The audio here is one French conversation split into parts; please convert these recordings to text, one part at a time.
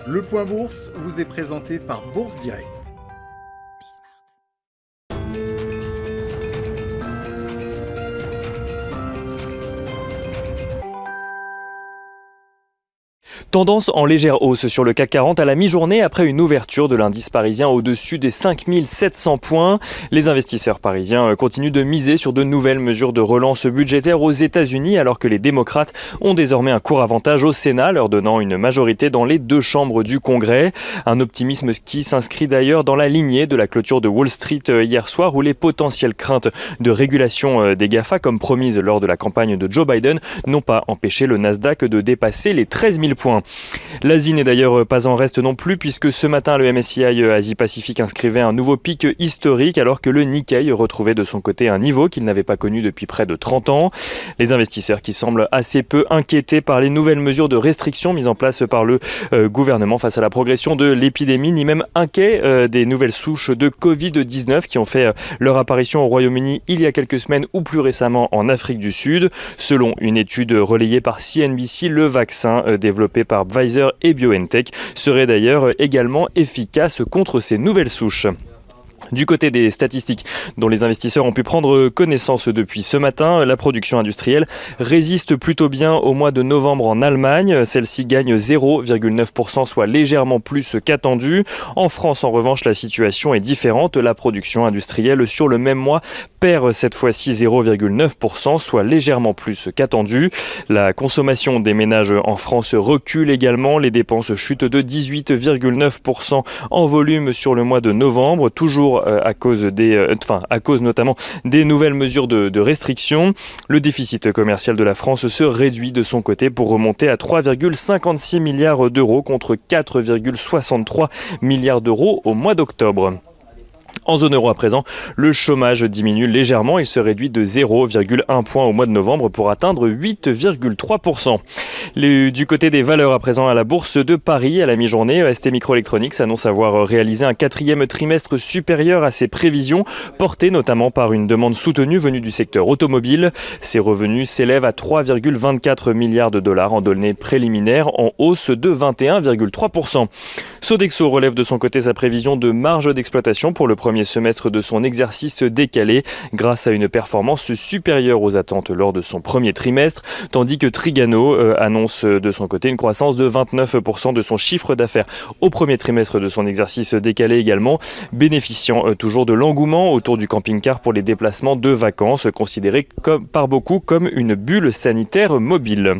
Le Point Bourse vous est présenté par Bourse Direct. Tendance en légère hausse sur le CAC 40 à la mi-journée après une ouverture de l'indice parisien au-dessus des 5700 points. Les investisseurs parisiens continuent de miser sur de nouvelles mesures de relance budgétaire aux États-Unis alors que les démocrates ont désormais un court avantage au Sénat, leur donnant une majorité dans les deux chambres du Congrès. Un optimisme qui s'inscrit d'ailleurs dans la lignée de la clôture de Wall Street hier soir où les potentielles craintes de régulation des GAFA comme promises lors de la campagne de Joe Biden n'ont pas empêché le Nasdaq de dépasser les 13 000 points. L'Asie n'est d'ailleurs pas en reste non plus puisque ce matin le MSCI Asie-Pacifique inscrivait un nouveau pic historique alors que le Nikkei retrouvait de son côté un niveau qu'il n'avait pas connu depuis près de 30 ans. Les investisseurs qui semblent assez peu inquiétés par les nouvelles mesures de restriction mises en place par le gouvernement face à la progression de l'épidémie, ni même inquiets des nouvelles souches de Covid-19 qui ont fait leur apparition au Royaume-Uni il y a quelques semaines ou plus récemment en Afrique du Sud. Selon une étude relayée par CNBC, le vaccin développé par Pfizer et BioNTech serait d'ailleurs également efficace contre ces nouvelles souches. Du côté des statistiques dont les investisseurs ont pu prendre connaissance depuis ce matin, la production industrielle résiste plutôt bien au mois de novembre en Allemagne. Celle-ci gagne 0,9%, soit légèrement plus qu'attendu. En France, en revanche, la situation est différente. La production industrielle sur le même mois perd cette fois-ci 0,9%, soit légèrement plus qu'attendu. La consommation des ménages en France recule également. Les dépenses chutent de 18,9% en volume sur le mois de novembre, toujours à cause notamment des nouvelles mesures de restriction. Le déficit commercial de la France se réduit de son côté pour remonter à 3,56 milliards d'euros contre 4,63 milliards d'euros au mois d'octobre. En zone euro à présent, le chômage diminue légèrement. Il se réduit de 0,1 point au mois de novembre pour atteindre 8,3%. Du côté des valeurs à présent à la bourse de Paris, à la mi-journée, ST Microelectronics annonce avoir réalisé un quatrième trimestre supérieur à ses prévisions, porté notamment par une demande soutenue venue du secteur automobile. Ses revenus s'élèvent à 3,24 milliards de dollars en données préliminaires, en hausse de 21,3%. Sodexo relève de son côté sa prévision de marge d'exploitation pour le premier semestre de son exercice décalé grâce à une performance supérieure aux attentes lors de son premier trimestre, tandis que Trigano annonce de son côté une croissance de 29% de son chiffre d'affaires au premier trimestre de son exercice décalé également, bénéficiant toujours de l'engouement autour du camping-car pour les déplacements de vacances, considéré par beaucoup comme une bulle sanitaire mobile.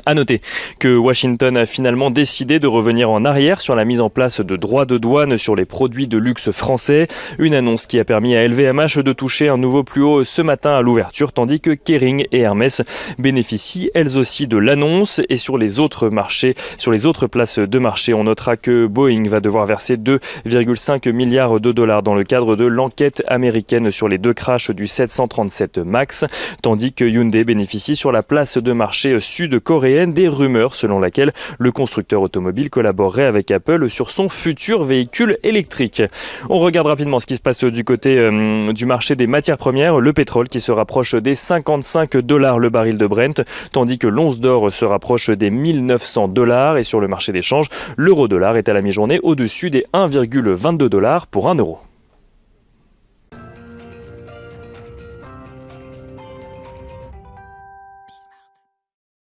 À noter que Washington a finalement décidé de revenir en arrière sur la mise en place de droits de douane sur les produits de luxe français. Une annonce qui a permis à LVMH de toucher un nouveau plus haut ce matin à l'ouverture, tandis que Kering et Hermès bénéficient elles aussi de l'annonce. Et sur les autres places de marché, on notera que Boeing va devoir verser 2,5 milliards de dollars dans le cadre de l'enquête américaine sur les deux crashs du 737 MAX, tandis que Hyundai bénéficie sur la place de marché sud-coréenne des rumeurs selon laquelle le constructeur automobile collaborerait avec Apple sur son futur véhicule électrique. On regarde rapidement ce qui se passe du côté du marché des matières premières. Le pétrole qui se rapproche des 55 $ le baril de Brent, tandis que l'once d'or se rapproche des 1900 $. Et sur le marché des changes, l'euro-dollar est à la mi-journée au-dessus des 1,22 $ pour 1 euro.